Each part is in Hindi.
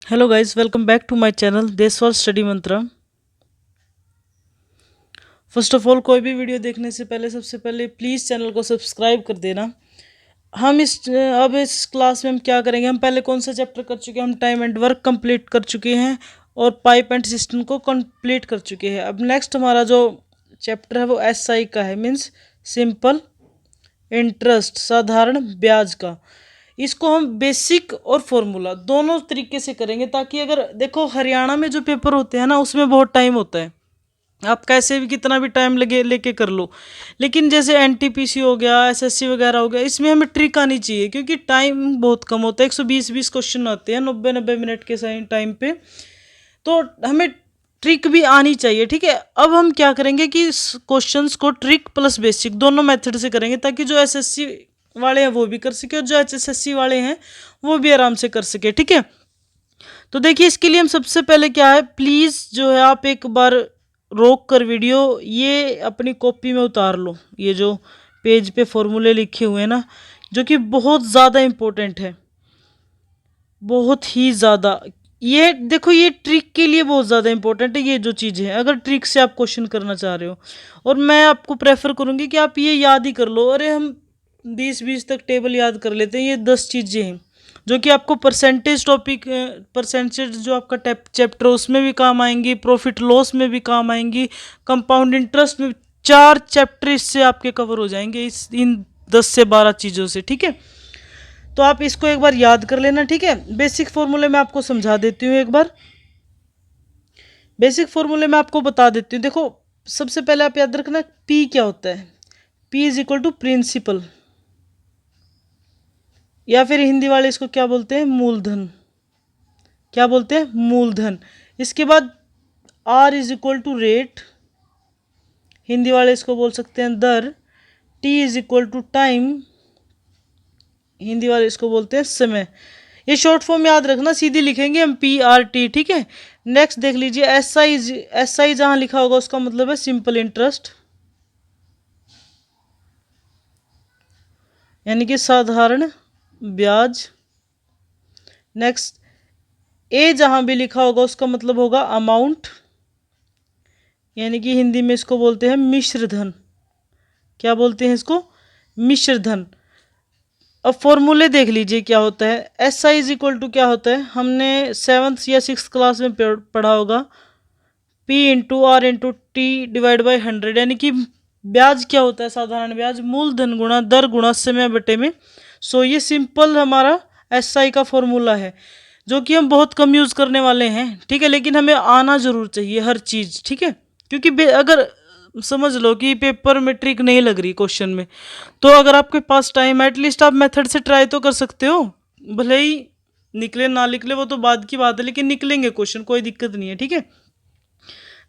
Hello guys, welcome back to my channel Deshwal study mantra. First of all, कोई भी वीडियो देखने से पहले सबसे पहले प्लीज़ चैनल को सब्सक्राइब कर देना। हम अब इस क्लास में हम क्या करेंगे, हम पहले कौन सा चैप्टर कर चुके हैं, हम टाइम एंड वर्क कंप्लीट कर चुके हैं और पाइप एंड सिस्टम को कंप्लीट कर चुके हैं। अब नेक्स्ट हमारा जो चैप्टर है वो एसआई का है, मीन्स सिंपल इंटरेस्ट, साधारण ब्याज का। इसको हम बेसिक और फॉर्मूला दोनों तरीके से करेंगे, ताकि अगर देखो हरियाणा में जो पेपर होते हैं ना उसमें बहुत टाइम होता है, आप कैसे भी कितना भी टाइम लगे लेके कर लो। लेकिन जैसे एनटीपीसी हो गया, एसएससी वगैरह हो गया, इसमें हमें ट्रिक आनी चाहिए क्योंकि टाइम बहुत कम होता है। 120 क्वेश्चन आते हैं 90 मिनट के सही टाइम पे, तो हमें ट्रिक भी आनी चाहिए। ठीक है, अब हम क्या करेंगे कि क्वेश्चंस को ट्रिक प्लस बेसिक दोनों मेथड से करेंगे, ताकि जो एसएससी वाले हैं वो भी कर सके और जो एचएसएससी वाले हैं वो भी आराम से कर सके। ठीक है, तो देखिए इसके लिए हम सबसे पहले क्या है, प्लीज़ जो है आप एक बार रोक कर वीडियो ये अपनी कॉपी में उतार लो। ये जो पेज पे फॉर्मूले लिखे हुए हैं ना, जो कि बहुत ज़्यादा इम्पोर्टेंट है, बहुत ही ज़्यादा। ये देखो, ये ट्रिक के लिए बहुत ज़्यादा इंपॉर्टेंट है ये जो चीज़ है, अगर ट्रिक से आप क्वेश्चन करना चाह रहे हो। और मैं आपको प्रेफर करूँगी कि आप ये याद ही कर लो। अरे हम 20 तक टेबल याद कर लेते हैं, ये 10 चीज़ें हैं जो कि आपको परसेंटेज टॉपिक, परसेंटेज जो आपका चैप्टर उसमें भी काम आएंगी, प्रॉफिट लॉस में भी काम आएंगी, कंपाउंड इंटरेस्ट में। 4 चैप्टर इससे आपके कवर हो जाएंगे इस इन 10 से 12 चीज़ों से। ठीक है, तो आप इसको एक बार याद कर लेना। ठीक है, बेसिक फॉर्मूले मैं आपको समझा देती हूँ एक बार। बेसिक फॉर्मूले मैं आपको बता देती हूँ। देखो, सबसे पहले आप याद रखना पी क्या होता है। P is equal to principal, या फिर हिंदी वाले इसको क्या बोलते हैं, मूलधन। क्या बोलते हैं, मूलधन। इसके बाद R is equal to rate, Hindi वाले इसको बोल सकते हैं दर। T is equal to time, Hindi वाले इसको बोलते हैं समय। ये शॉर्ट फॉर्म याद रखना, सीधी लिखेंगे हम PRT। ठीक है, नेक्स्ट देख लीजिए एस आई जहां लिखा होगा उसका मतलब है सिंपल इंटरेस्ट, यानी कि साधारण ब्याज। नेक्स्ट ए जहां भी लिखा होगा उसका मतलब होगा अमाउंट, यानी कि हिंदी में इसको बोलते हैं मिश्र धन। क्या बोलते हैं इसको, मिश्र धन। अब फॉर्मूले देख लीजिए क्या होता है। S I is equal to क्या होता है, हमने 7th या 6th क्लास में पढ़ा होगा, P into R into T divide by 100, यानी कि ब्याज क्या होता है, साधारण ब्याज मूलधन गुणा दर गुणा समय बटे में 100। ये सिंपल हमारा SI का फॉर्मूला है, जो कि हम बहुत कम यूज़ करने वाले हैं। ठीक है, लेकिन हमें आना ज़रूर चाहिए हर चीज़। ठीक है, क्योंकि अगर समझ लो कि पेपर में ट्रिक नहीं लग रही क्वेश्चन में, तो अगर आपके पास टाइम है एटलीस्ट आप मेथड से ट्राई तो कर सकते हो। भले ही निकले ना निकले वो तो बाद की बात है, लेकिन निकलेंगे क्वेश्चन, कोई दिक्कत नहीं है। ठीक है,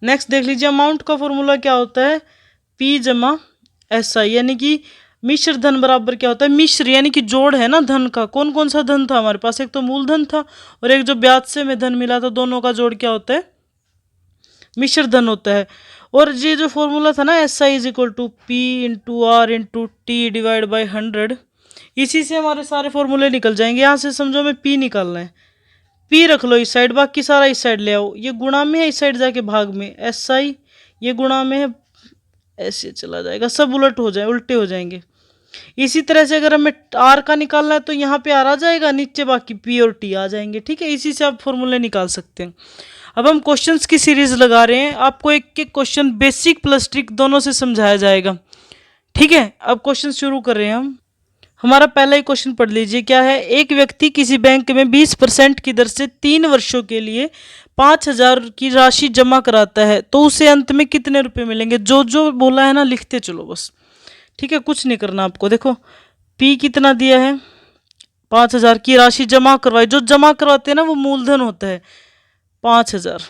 नेक्स्ट देख लीजिए अमाउंट का फॉर्मूला क्या होता है, P जमा SI, यानी कि मिश्र धन बराबर क्या होता है, मिश्र यानी कि जोड़ है ना धन का। कौन कौन सा धन था हमारे पास, एक तो मूलधन था और एक जो ब्याज से में धन मिला था, दोनों का जोड़ क्या होता है, मिश्र धन होता है। और ये जो फॉर्मूला था ना, SI is equal to P into R into T divide by 100, इसी से हमारे सारे फॉर्मूले निकल जाएंगे। यहाँ से समझो हमें P निकालना है, P रख लो इस साइड, बाकी सारा इस साइड ले आओ। ये गुणा में है, इस साइड जाके भाग में SI, ये गुणा में है, ऐसे चला जाएगा, सब उल्टे हो जाएंगे। इसी तरह से अगर हमें R का निकालना है तो यहाँ पे R आ जाएगा, नीचे बाकी P और T आ जाएंगे। ठीक है, इसी से आप फॉर्मूले निकाल सकते हैं। अब हम क्वेश्चंस की सीरीज लगा रहे हैं, आपको एक एक क्वेश्चन बेसिक प्लस ट्रिक दोनों से समझाया जाएगा। ठीक है, अब क्वेश्चन शुरू कर रहे हैं हम। हमारा पहला ही क्वेश्चन पढ़ लीजिए, क्या है, एक व्यक्ति किसी बैंक में 20% की दर से 3 वर्षों के लिए 5,000 की राशि जमा कराता है, तो उसे अंत में कितने रुपए मिलेंगे। जो जो बोला है ना लिखते चलो बस। ठीक है, कुछ नहीं करना आपको। देखो P कितना दिया है, 5,000 की राशि जमा करवाई, जो जमा करवाते हैं ना वो मूलधन होता है 5,000।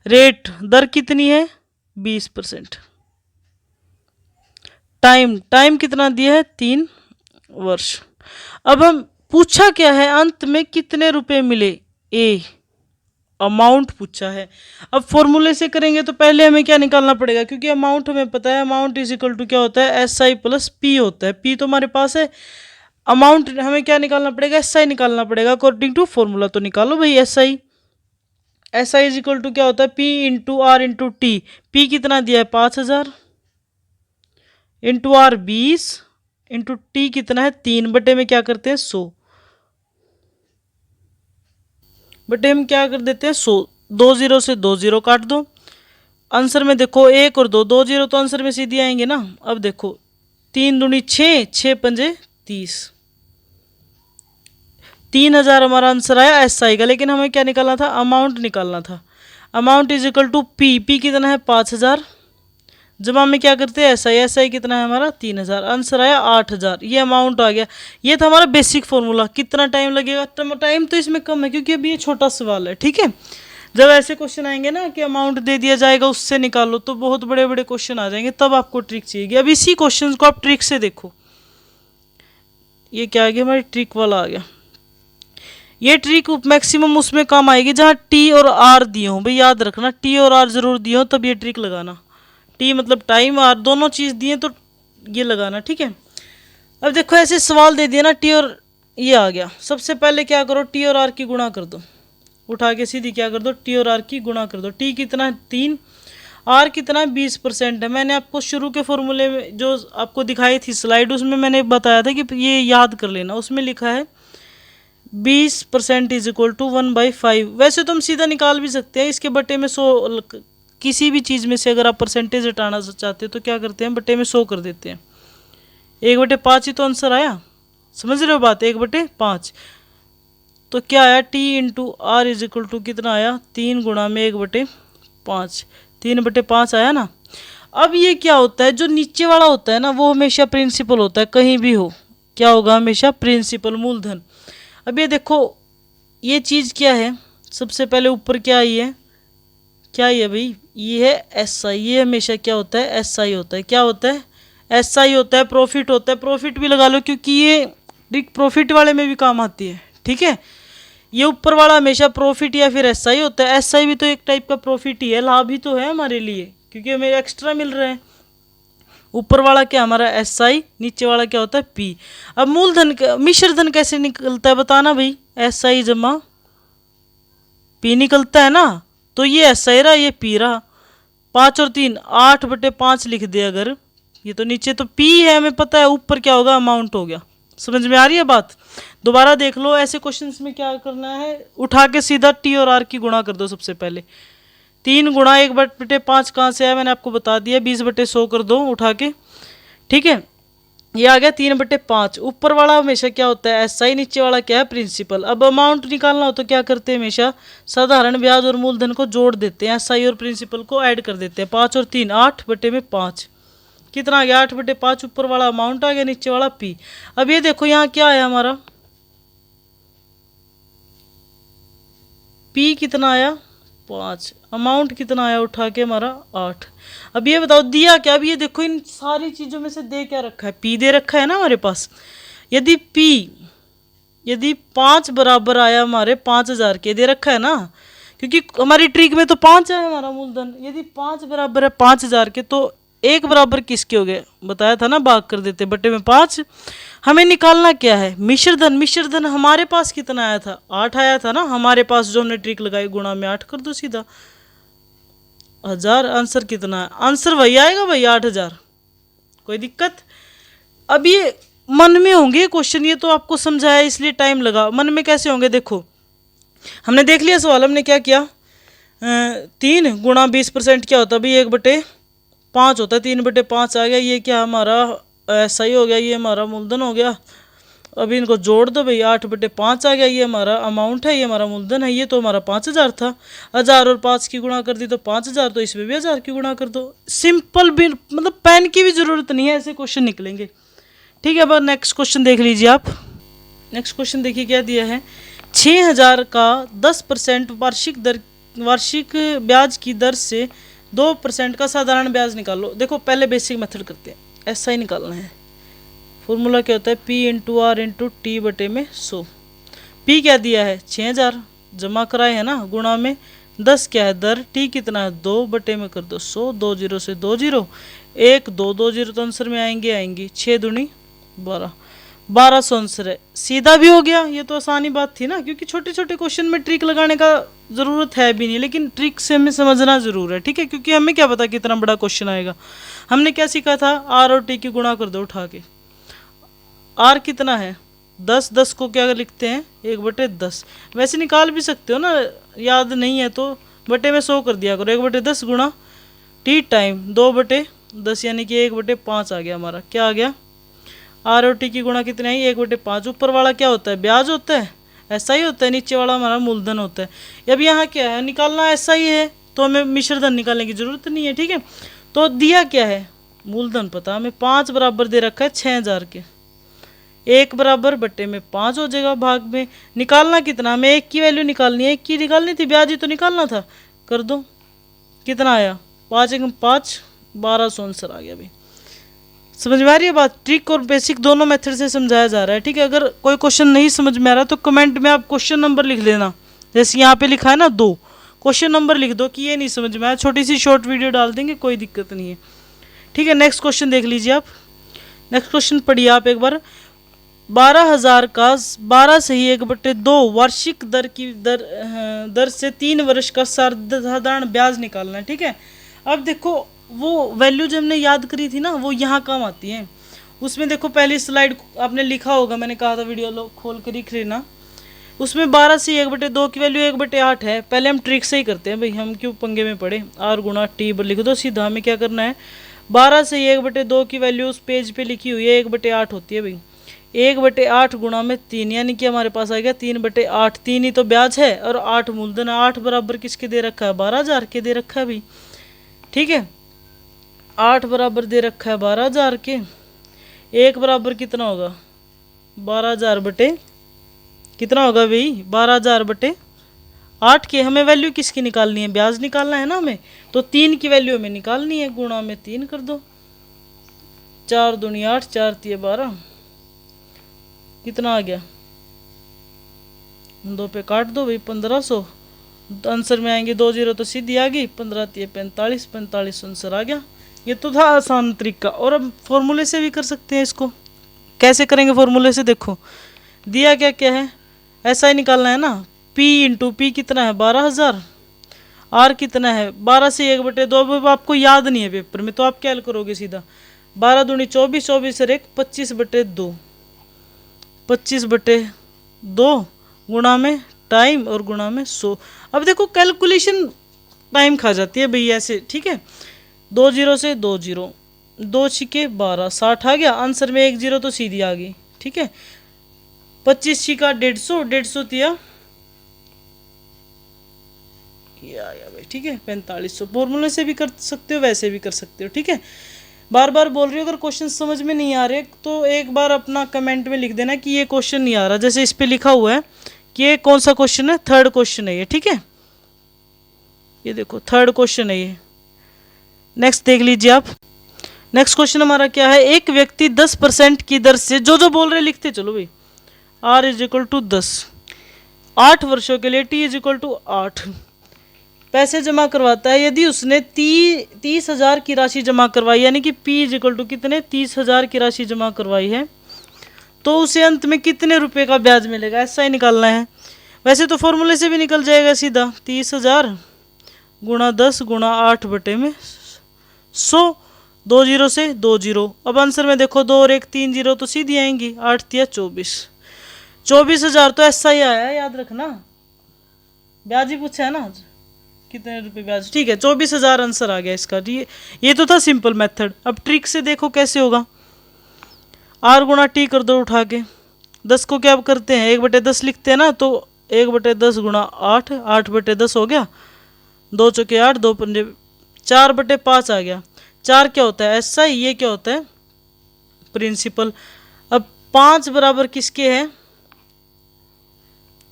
रेट दर कितनी है, 20%। टाइम कितना दिया है, 3 वर्ष। अब हम पूछा क्या है, अंत में कितने रुपए मिले, ए अमाउंट पूछा है। अब फॉर्मूले से करेंगे तो पहले हमें क्या निकालना पड़ेगा, क्योंकि अमाउंट हमें पता है, अमाउंट इज इक्वल टू क्या होता है, SI प्लस P होता है। P तो हमारे पास है, अमाउंट हमें क्या निकालना पड़ेगा, एस आई निकालना पड़ेगा अकॉर्डिंग टू फॉर्मूला। तो निकालो भाई S I. S I is equal to क्या होता है, P into R into T. P कितना दिया है 5000 इंटू आर 20 इंटू टी कितना है 3 बटे में क्या करते हैं 100 बटे हम क्या कर देते हैं 100। 2 जीरो से 2 जीरो काट दो। आंसर में देखो 1 और 2, 2 जीरो तो आंसर में सीधे आएंगे ना। अब देखो 3 दूनी 6, 6 पंजे 30, 3000 हमारा आंसर आया एस आई का। लेकिन हमें क्या निकालना था, अमाउंट निकालना था। Amount is equal to P. P कितना है 5000 जमा में क्या करते हैं एस आई। एस आई कितना है हमारा 3000, आंसर आया 8000। ये अमाउंट आ गया। ये था हमारा बेसिक फॉर्मूला। कितना टाइम लगेगा, टाइम तो इसमें कम है क्योंकि अभी ये छोटा सवाल है, ठीक है। जब ऐसे क्वेश्चन आएंगे ना कि अमाउंट दे दिया जाएगा उससे निकालो, तो बहुत बड़े बड़े क्वेश्चन आ जाएंगे, तब आपको ट्रिक चाहिए। अब इसी क्वेश्चन को आप ट्रिक से देखो। ये क्या आ गया, हमारी ट्रिक वाला आ गया। ये ट्रिक मैक्सिमम उसमें काम आएगी जहाँ टी और आर दिए हों। भाई याद रखना टी और आर जरूर दिए हो, तब ये ट्रिक लगाना। टी मतलब टाइम, आर दोनों चीज़ दिए तो ये लगाना, ठीक है। अब देखो ऐसे सवाल दे दिया ना, टी और ये आ गया। सबसे पहले क्या करो, टी और आर की गुणा कर दो। उठा के सीधी क्या कर दो, टी और आर की गुणा कर दो। टी कितना है 3, आर कितना है 20% है। मैंने आपको शुरू के फॉर्मूले में जो आपको दिखाई थी स्लाइड, उसमें मैंने बताया था कि ये याद कर लेना। उसमें लिखा है 20% इज इक्वल टू 1/5। वैसे तो हम सीधा निकाल भी सकते हैं, इसके बटे में 100, किसी भी चीज़ में से अगर आप परसेंटेज हटाना चाहते हो तो क्या करते हैं, बटे में 100 कर देते हैं। 1/5 ही तो आंसर आया, समझ रहे हो बात, 1/5। तो क्या आया, T into R is equal to कितना आया, 3 गुणा में 1/5, 3/5 आया ना। अब ये क्या होता है, जो नीचे वाला होता है ना वो हमेशा प्रिंसिपल होता है, कहीं भी हो क्या होगा, हमेशा प्रिंसिपल मूलधन। अब ये देखो ये चीज़ क्या है, सबसे पहले ऊपर क्या आई है, क्या ये भाई, ये है एस आई। ये हमेशा क्या होता है, एस आई होता है। क्या होता है, एस आई होता है। प्रॉफिट होता है, प्रॉफिट भी लगा लो क्योंकि ये प्रॉफिट वाले में भी काम आती है, ठीक है। ये ऊपर वाला हमेशा प्रॉफिट या फिर एस आई होता है। एस आई भी तो एक टाइप का प्रॉफिट ही है, लाभ ही तो है हमारे लिए क्योंकि हमें एक्स्ट्रा मिल रहा है। ऊपर वाला क्या हमारा एस आई, नीचे वाला क्या होता है पी। अब मूलधन मिश्र धन कैसे निकलता है बताना भाई, एस आई जमा पी निकलता है ना। तो ये एस आई रहा, ये पी रहा। 5 और 3 8/5 लिख दिया अगर, ये तो नीचे तो पी है हमें पता है, ऊपर क्या होगा अमाउंट हो गया। समझ में आ रही है बात, दोबारा देख लो। ऐसे क्वेश्चंस में क्या करना है, उठा के सीधा टी और आर की गुणा कर दो। सबसे पहले 3 गुणा 1/5 कहाँ से आया मैंने आपको बता दिया, 20/100 कर दो उठा के, ठीक है। ये आ गया 3/5। ऊपर वाला हमेशा क्या होता है एस आई, नीचे वाला क्या है प्रिंसिपल। अब अमाउंट निकालना हो तो क्या करते हैं, हमेशा साधारण ब्याज और मूलधन को जोड़ देते हैं, एस आई और प्रिंसिपल को ऐड कर देते हैं। 5 और 3 8/5 कितना आ गया, 8/5। ऊपर वाला अमाउंट आ गया, नीचे वाला पी। अब ये देखो यहाँ क्या आया हमारा, पी कितना आया 5, अमाउंट कितना आया उठा के हमारा 8। अब ये बताओ दिया क्या। अब ये देखो इन सारी चीज़ों में से दे क्या रखा है, पी दे रखा है ना हमारे पास। यदि 5 बराबर आया हमारे 5000 के, दे रखा है ना, क्योंकि हमारी ट्रिक में तो 5 है हमारा मूलधन। यदि 5 बराबर है 5000 के तो 1 बराबर किसके हो गए, बताया था ना, भाग कर देते बटे में 5। हमें निकालना क्या है, मिश्र धन। मिश्र धन हमारे पास कितना आया था, 8 आया था ना हमारे पास, जो हमने ट्रिक लगाई गुणा में 8 कर दो सीधा 1000। आंसर कितना है, आंसर वही आएगा भाई 8000, कोई दिक्कत। अब ये मन में होंगे क्वेश्चन, ये तो आपको समझाया इसलिए टाइम लगा। मन में कैसे होंगे, देखो हमने देख लिया सवाल, हमने क्या किया, 3 गुणा 20% क्या होता है भाई 1/5 होता है। 3/5 आ गया, ये क्या हमारा ऐसा ही हो गया, ये हमारा मूलधन हो गया। अभी इनको जोड़ दो भाई, 8/5 आ गया, ये हमारा अमाउंट है, ये हमारा मूलधन है। ये तो हमारा 5000 था, 1000 और 5 की गुणा कर दी तो 5000, तो इसमें भी 1000 की गुणा कर दो। सिंपल भी, मतलब पेन की भी जरूरत नहीं है, ऐसे क्वेश्चन निकलेंगे, ठीक है। अब नेक्स्ट क्वेश्चन देख लीजिए आप। नेक्स्ट क्वेश्चन देखिए क्या दिया है, 6000 का 10% वार्षिक ब्याज की दर से 2% का साधारण ब्याज निकालो। देखो पहले बेसिक मेथड करते हैं, ऐसा ही निकालना है। फॉर्मूला क्या होता है, P into R into T बटे में 100। पी क्या दिया है 6000 जमा कराए है ना, गुणा में 10 क्या है दर, टी कितना है 2 बटे में कर दो 100। 2 जीरो से 2 जीरो, 1 2 2 जीरो तो आंसर में आएंगी 6 दूनी 12, 1200 आंसर है। सीधा भी हो गया, ये तो आसानी बात थी ना, क्योंकि छोटे छोटे क्वेश्चन में ट्रिक लगाने का ज़रूरत है भी नहीं, लेकिन ट्रिक से हमें समझना ज़रूर है, ठीक है, क्योंकि हमें क्या पता कितना बड़ा क्वेश्चन आएगा। हमने क्या सीखा था, आर और टी की गुणा कर दो उठा के। आर कितना है 10, 10 को क्या लिखते हैं 1/10। वैसे निकाल भी सकते हो ना, याद नहीं है तो बटे में 100 कर दिया करो। 1/10 गुणा टी टाइम 2/10, यानी कि 1/5 आ गया हमारा। क्या आ गया, आर और टी की गुणा कितने आई 1/5। ऊपर वाला क्या होता है, ब्याज होता है, ऐसा ही होता है। नीचे वाला हमारा मूलधन होता है। अब यहाँ क्या है, निकालना ऐसा ही है, तो हमें मिश्र धन निकालने की जरूरत नहीं है, ठीक है। तो दिया क्या है, मूलधन पता हमें 5 बराबर दे रखा है 6000 के। 1 बराबर बट्टे में 5 हो जाएगा भाग में। निकालना कितना, हमें 1 की वैल्यू निकालनी है, 1 की निकालनी थी, ब्याज ही तो निकालना था। कर दो, कितना आया 5 1 5, 1200 आंसर आ गया भाई। समझ में आ रही है बात, ट्रिक और बेसिक दोनों मेथड से समझाया जा रहा है, ठीक है। अगर कोई क्वेश्चन नहीं समझ में आ रहा तो कमेंट में आप क्वेश्चन नंबर लिख लेना, जैसे यहाँ पे लिखा है ना 2, क्वेश्चन नंबर लिख दो कि ये नहीं समझ में आया, छोटी सी शॉर्ट वीडियो डाल देंगे, कोई दिक्कत नहीं है, ठीक है। नेक्स्ट क्वेश्चन देख लीजिए आप। नेक्स्ट क्वेश्चन पढ़िए आप एक बार। 12,000 का 12 से ही 1/2 वार्षिक दर से 3 वर्ष का साधारण ब्याज निकालना है, ठीक है। अब देखो वो वैल्यू जो हमने याद करी थी ना, वो यहाँ काम आती है। उसमें देखो पहली स्लाइड आपने लिखा होगा, मैंने कहा था वीडियो लो खोल कर लिख लेना। उसमें 12 से 1/2 की वैल्यू 1/8 है। पहले हम ट्रिक से ही करते हैं भाई, हम क्यों पंगे में पड़े। आर गुणा टी लिख दो सीधा। हमें क्या करना है, 12 से 1/2 की वैल्यू उस पेज पे लिखी हुई है 1/8 होती है भाई। 1/8 गुणा में 3, यानी कि हमारे पास आ गया 3/8। 3 ही तो ब्याज है और 8 मूलधन है। 8 बराबर किसके दे रखा है, 12,000 के दे रखा है भाई, ठीक है। 8 बराबर दे रखा है 12,000 के। 1 बराबर कितना होगा 12,000 बटे कितना होगा भाई 12,000 बटे 8 के। हमें वैल्यू किसकी निकालनी है, ब्याज निकालना है ना हमें, तो 3 की वैल्यू हमें निकालनी है। गुणा में 3 कर दो, 4 दूनी 8, 4 तिये 12, कितना आ गया 2 पे काट दो भाई 1500। आंसर में आएंगे 2 जीरो तो सीधी आ गई, 15 तिये 45, 45 आंसर आ गया। ये तो था आसान तरीका। और अब फॉर्मूले से भी कर सकते हैं इसको। कैसे करेंगे फॉर्मूले से, देखो दिया क्या क्या है, ऐसा ही निकालना है ना। P इंटू पी कितना है 12,000, R कितना है 12 से 1/2। आपको याद नहीं है पेपर में तो आप क्या करोगे सीधा, 12 दूनी 24, 24 से 1 25/2, 25/2 गुणा में टाइम और गुणा में 100। अब देखो कैलकुलेशन टाइम खा जाती है भैया ऐसे, ठीक है। 2 जीरो से 2 जीरो, 2 छिके 12, 60 आ गया। आंसर में 1 जीरो तो सीधी आ गई, ठीक है। 25 छिका 150, 150 तिया या भाई, ठीक है 4500। फॉर्मूले से भी कर सकते हो, वैसे भी कर सकते हो, ठीक है। बार बार बोल रही हो, अगर क्वेश्चन समझ में नहीं आ रहे तो एक बार अपना कमेंट में लिख देना कि ये क्वेश्चन नहीं आ रहा। जैसे इस पे लिखा हुआ है कि ये कौन सा क्वेश्चन है, 3rd क्वेश्चन है ये, ठीक है। ये देखो 3rd क्वेश्चन है ये। नेक्स्ट देख लीजिए आप। नेक्स्ट क्वेश्चन हमारा क्या है, एक व्यक्ति 10% की दर से जो बोल रहे लिखते चलो भाई। R = 10, 8 वर्षों के लिए T = 8 पैसे जमा करवाता है। यदि उसने 30,000 की राशि जमा करवाई, यानी कि P = कितने 30,000 की राशि जमा करवाई है, तो उसे अंत में कितने रुपए का ब्याज मिलेगा, ऐसा ही निकालना है। वैसे तो फॉर्मूले से भी निकल जाएगा सीधा, 30,000 गुणा 10 गुणा 8 बटे में 100, 2 जीरो से 2 जीरो। अब आंसर में देखो 2 और 1 3 जीरो तो सीधी आएंगी, 8 तिया 24, 24,000 तो ऐसा ही आया है, याद रखना। ब्याज ही पूछा है ना कितने रुपए ब्याज, ठीक है। 24,000 आंसर आ गया इसका। ये तो था सिंपल मेथड। अब ट्रिक से देखो कैसे होगा। R गुणा T कर दो उठा के। 10 को क्या करते हैं 1/10 लिखते हैं ना, तो 1/10 गुणा 8, 8/10 हो गया। 2 चौके 8, 2 पंजे 4/5 आ गया। 4 क्या होता है ऐसा ही, ये क्या होता है प्रिंसिपल। अब 5 बराबर किसके है,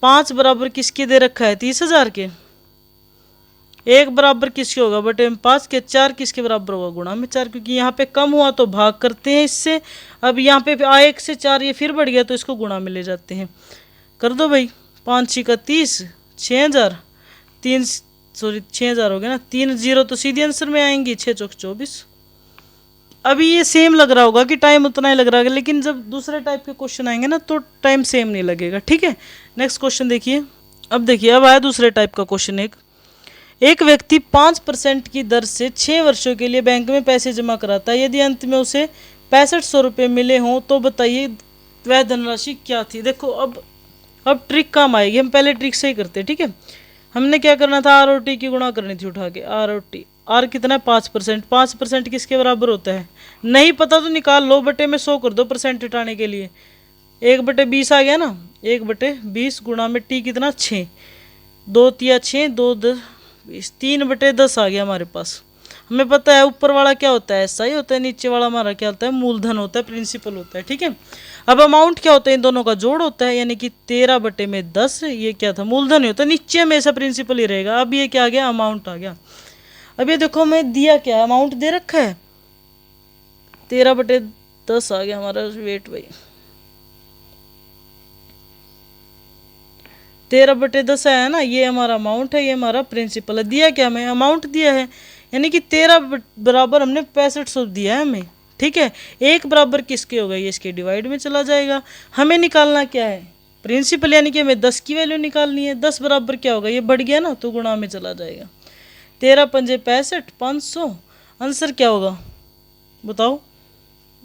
5 बराबर किसके दे रखा है 30,000 के। 1 बराबर किसके होगा बटे में 5 के। 4 किसके बराबर होगा गुणा में 4, क्योंकि यहाँ पे कम हुआ तो भाग करते हैं इससे। अब यहाँ पे 1 से 4 ये फिर बढ़ गया तो इसको गुणा में ले जाते हैं। कर दो भाई, 5 6 का 30, 6,000 6,000 हो गया ना। 3 जीरो तो सीधे आंसर में आएंगी, 6 चौक 24। अभी ये सेम लग रहा होगा कि टाइम उतना ही लग रहा है, लेकिन जब दूसरे टाइप के क्वेश्चन आएंगे ना तो टाइम सेम नहीं लगेगा, ठीक है। नेक्स्ट क्वेश्चन देखिए। अब देखिए, अब आया दूसरे टाइप का क्वेश्चन। एक व्यक्ति 5% की दर से 6 वर्षों के लिए बैंक में पैसे जमा कराता है। यदि अंत में उसे 6500 रुपये मिले हों तो बताइए वह धनराशि क्या थी। देखो अब ट्रिक काम आएगी, हम पहले ट्रिक से ही करते हैं, ठीक है। हमने क्या करना था, आर और टी की गुणा करनी थी उठा के। आर और टी, आर कितना है 5%। 5% किसके बराबर होता है, नहीं पता तो निकाल लो, बटे में 100 कर दो परसेंट हटाने के लिए। 1/20 आ गया ना, 1/20 गुणा में टी कितना 6, 2 तिया 6, 2 10 20, 3/10 आ गया हमारे पास। हमें पता है ऊपर वाला क्या होता है, ऐसा ही होता है, नीचे वाला हमारा क्या होता है, मूलधन होता है, प्रिंसिपल होता है, ठीक है। अब अमाउंट क्या होता है, इन दोनों का जोड़ होता है, यानी कि 13/10। ये क्या था, मूलधन ही होता है, नीचे हमेशा प्रिंसिपल ही रहेगा। अब ये क्या आ गया, अमाउंट आ गया। अब ये देखो हमें दिया क्या, अमाउंट दे रखा है, 13/10 आ गया हमारा। वेट भाई, 13/10 है ना, ये हमारा अमाउंट है, ये हमारा प्रिंसिपल है। दिया क्या हमें, अमाउंट दिया है, यानी कि 13 बराबर हमने 6500 दिया है हमें, ठीक है। एक बराबर किसके होगा, ये इसके डिवाइड में चला जाएगा। हमें निकालना क्या है, प्रिंसिपल, यानी कि हमें 10 की वैल्यू निकालनी है। 10 बराबर क्या होगा, ये बढ़ गया ना तो गुणा में चला जाएगा। 13 पंजे 65, 500। आंसर क्या होगा बताओ,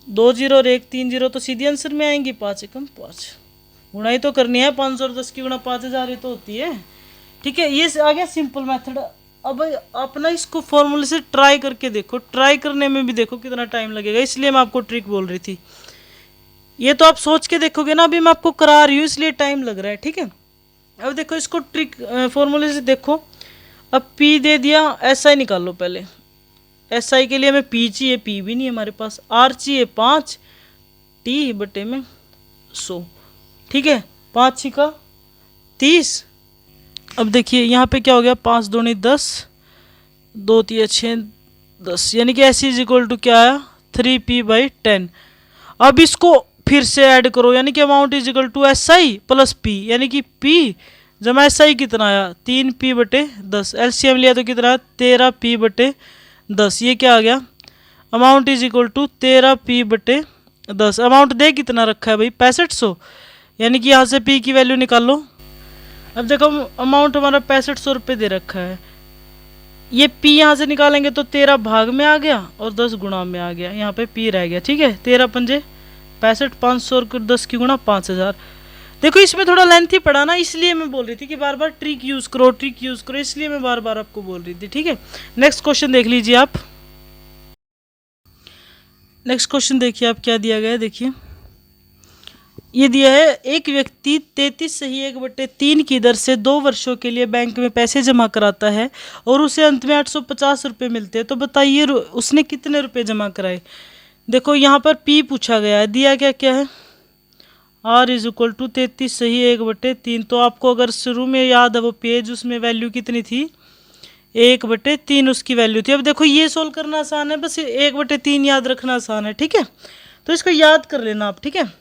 2 जीरो और 1 3 जीरो तो सीधी आंसर में आएंगी, 5 एकम 5। गुणाई तो करनी है, 500 और 10 की गुणा 5000 ही तो होती है, ठीक है। ये आ गया सिंपल मेथड। अब अपना इसको फॉर्मूले से ट्राई करके देखो, ट्राई करने में भी देखो कितना टाइम लगेगा, इसलिए मैं आपको ट्रिक बोल रही थी। ये तो आप सोच के देखोगे ना, अभी मैं आपको करा रही हूँ इसलिए टाइम लग रहा है, ठीक है। अब देखो इसको ट्रिक फॉर्मूले से देखो। अब पी दे दिया, एस आई निकाल लो पहले। एस आई के लिए हमें पी चाहिए, पी भी नहीं है हमारे पास। आर चाहिए 5, टी बटे में 100, ठीक है। 5 छिका 30। अब देखिए यहाँ पे क्या हो गया, 5 दूनी 10, 2 तिया 6 10, यानी कि एस इज इक्वल टू क्या आया, 3p/10। अब इसको फिर से ऐड करो, यानी कि amount is equal to S I plus P, यानी कि पी जमा एस आई कितना आया, 3p/10। एलसीएम लिया तो कितना आया, 13p/10। ये क्या आ गया, amount is equal to 13p/10। Amount दे कितना रखा है भाई, 6500, यानी कि यहाँ से पी की वैल्यू निकाल लो। अब देखो अमाउंट हमारा 6500 रुपये दे रखा है, ये पी यहाँ से निकालेंगे तो 13 भाग में आ गया और 10 गुणा में आ गया, यहाँ पे पी रह गया, ठीक है। 13 पंजे 65, 500 और 10 की गुणा 5000। देखो इसमें थोड़ा लेंथी पड़ा ना, इसलिए मैं बोल रही थी कि बार बार ट्रिक यूज़ करो, ट्रिक यूज़ करो, इसलिए मैं बार बार आपको बोल रही थी, ठीक है। नेक्स्ट क्वेश्चन देख लीजिए आप। नेक्स्ट क्वेश्चन देखिए आप, क्या दिया गया है देखिए। ये दिया है, एक व्यक्ति 33 सही 1/3 की दर से 2 वर्षों के लिए बैंक में पैसे जमा कराता है और उसे अंत में 850 रुपये मिलते हैं, तो बताइए उसने कितने रुपए जमा कराए। देखो यहाँ पर पी पूछा गया है, दिया क्या क्या है, आर इज इक्वल टू 33 सही 1/3। तो आपको अगर शुरू में याद है वो पेज, उसमें वैल्यू कितनी थी, 1/3 उसकी वैल्यू थी। अब देखो ये सोल्व करना आसान है, बस 1/3 याद रखना आसान है, ठीक है। तो इसको याद कर लेना आप, ठीक है।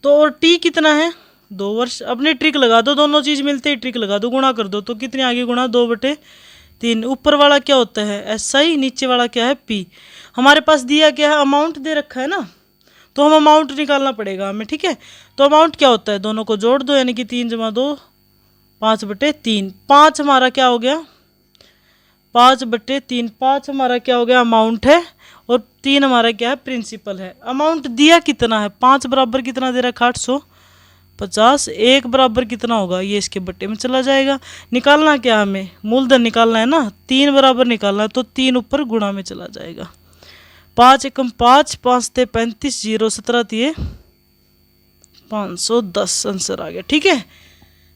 तो और टी कितना है, 2 वर्ष। अपनी ट्रिक लगा दो, दोनों चीज़ मिलते ही ट्रिक लगा दो, गुणा कर दो, तो कितनी आगे गुणा, 2/3। ऊपर वाला क्या होता है एस आई, नीचे वाला क्या है पी। हमारे पास दिया क्या है, अमाउंट दे रखा है ना, तो हम अमाउंट निकालना पड़ेगा हमें, ठीक है। तो अमाउंट क्या होता है, दोनों को जोड़ दो, यानी कि 3 जमा 2 5/3। 5 हमारा क्या हो गया, 5/3। 5 हमारा क्या हो गया, अमाउंट है, और 3 हमारा क्या है, प्रिंसिपल है। अमाउंट दिया कितना है, 5 बराबर कितना दे रहा है, 850। 1 बराबर कितना होगा, ये इसके बट्टे में चला जाएगा। निकालना क्या हमें, मूलधन निकालना है ना, 3 बराबर निकालना है, तो 3 ऊपर गुणा में चला जाएगा। 5 एकम 5, 5 ते 35, 0 17 दिए 510, आंसर आ गया, ठीक है।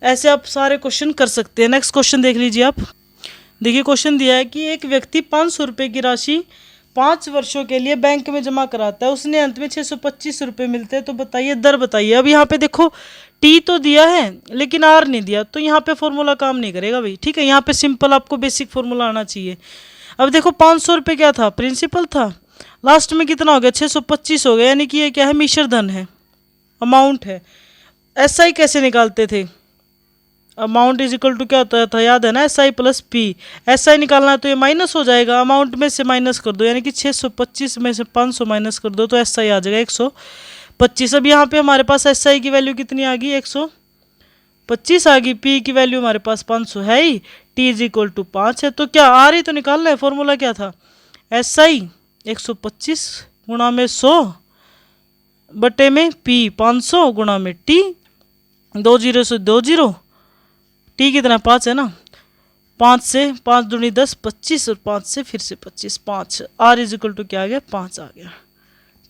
ऐसे आप सारे क्वेश्चन कर सकते हैं। नेक्स्ट क्वेश्चन देख लीजिए आप। देखिए क्वेश्चन दिया है कि एक व्यक्ति 500 रुपये की राशि 5 वर्षों के लिए बैंक में जमा कराता है, उसने अंत में 625 रुपये मिलते हैं, तो बताइए दर बताइए। अब यहाँ पे देखो टी तो दिया है लेकिन आर नहीं दिया, तो यहाँ पे फॉर्मूला काम नहीं करेगा भाई, ठीक है। यहाँ पे सिंपल आपको बेसिक फॉर्मूला आना चाहिए। अब देखो 500 रुपये क्या था, प्रिंसिपल था, लास्ट में कितना हो गया, 625 हो गया, यानी कि ये क्या है, मिश्र धन है, अमाउंट है। एस आई कैसे निकालते थे, अमाउंट इज इक्वल टू क्या होता था, याद है ना, S I plus P. S I निकालना है तो ये माइनस हो जाएगा, अमाउंट में से माइनस कर दो, यानी कि 625 में से 500 माइनस कर दो तो एस आई आ जाएगा 125। अब यहाँ पे हमारे पास एस आई की वैल्यू कितनी आ गई, 125 आ गई, पी की वैल्यू हमारे पास 500 है ही, टी इज इक्वल टू 5 है। तो क्या आ रही तो निकालना है, फॉर्मूला क्या था, एस आई 125 गुणा में 100 बटे में पी 500 गुणा में टी, 2 जीरो से 2 जीरो, टी कितना 5 है ना, 5 से 5 दूनी 10 25 और 5 से फिर से 25, 5 आर इज इक्वल टू क्या आ गया, 5 आ गया।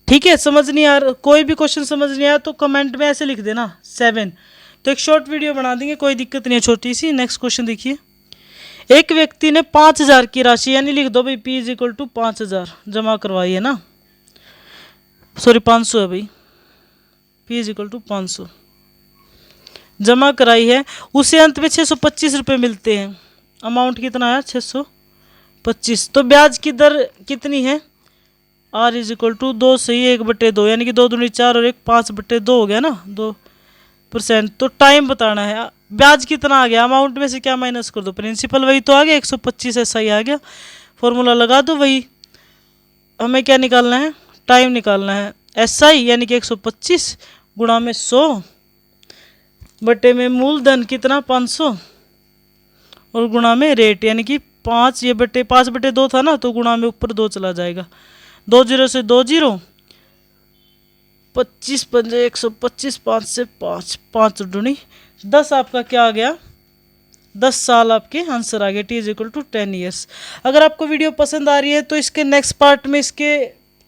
ठीक है, समझ नहीं आ रहा, कोई भी क्वेश्चन समझ नहीं आया तो कमेंट में ऐसे लिख देना 7, तो एक शॉर्ट वीडियो बना देंगे, कोई दिक्कत नहीं है, छोटी सी। नेक्स्ट क्वेश्चन देखिए, एक व्यक्ति ने 5000 की राशि, यानी लिख दो भाई पी इज इक्वल टू 5000 जमा करवाई है ना, सॉरी 500 है भाई, पी इज इक्वल टू 500 जमा कराई है, उसे अंत में 625 रुपये मिलते हैं, अमाउंट कितना है 625, तो ब्याज की दर कितनी है, आर इज इक्वल टू 2 सही 1/2, यानी कि 2 दूनी 4 और 1 5/2 हो गया ना, 2%। तो टाइम बताना है, ब्याज कितना आ गया, अमाउंट में से क्या माइनस कर दो, प्रिंसिपल वही तो आ गया 125 ऐसा ही आ गया, फॉर्मूला लगा दो वही। हमें क्या निकालना है, टाइम निकालना है, एस आई यानी कि 125 गुणा में 100 बटे में मूलधन कितना 500 और गुणा में रेट यानी कि 5, ये बटे 5/2 था ना, तो गुणा में ऊपर 2 चला जाएगा, 2 जीरो से 2 जीरो, 25 पंजे 125, 5 से 5, 5 दूनी 10, आपका क्या आ गया 10 साल आपके आंसर आ गए, T is equal to 10 years. अगर आपको वीडियो पसंद आ रही है तो इसके नेक्स्ट पार्ट में इसके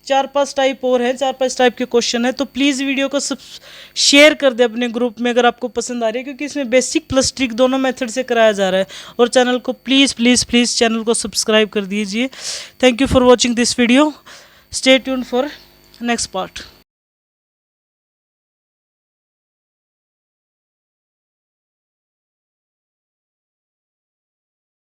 4-5 टाइप और हैं, 4-5 टाइप के क्वेश्चन है, तो प्लीज़ वीडियो को सब शेयर कर दे अपने ग्रुप में अगर आपको पसंद आ रही है, क्योंकि इसमें बेसिक प्लस ट्रिक दोनों मेथड से कराया जा रहा है। और चैनल को प्लीज़ प्लीज़ प्लीज़ चैनल को सब्सक्राइब कर दीजिए। Thank you for watching this video, stay tuned for next part.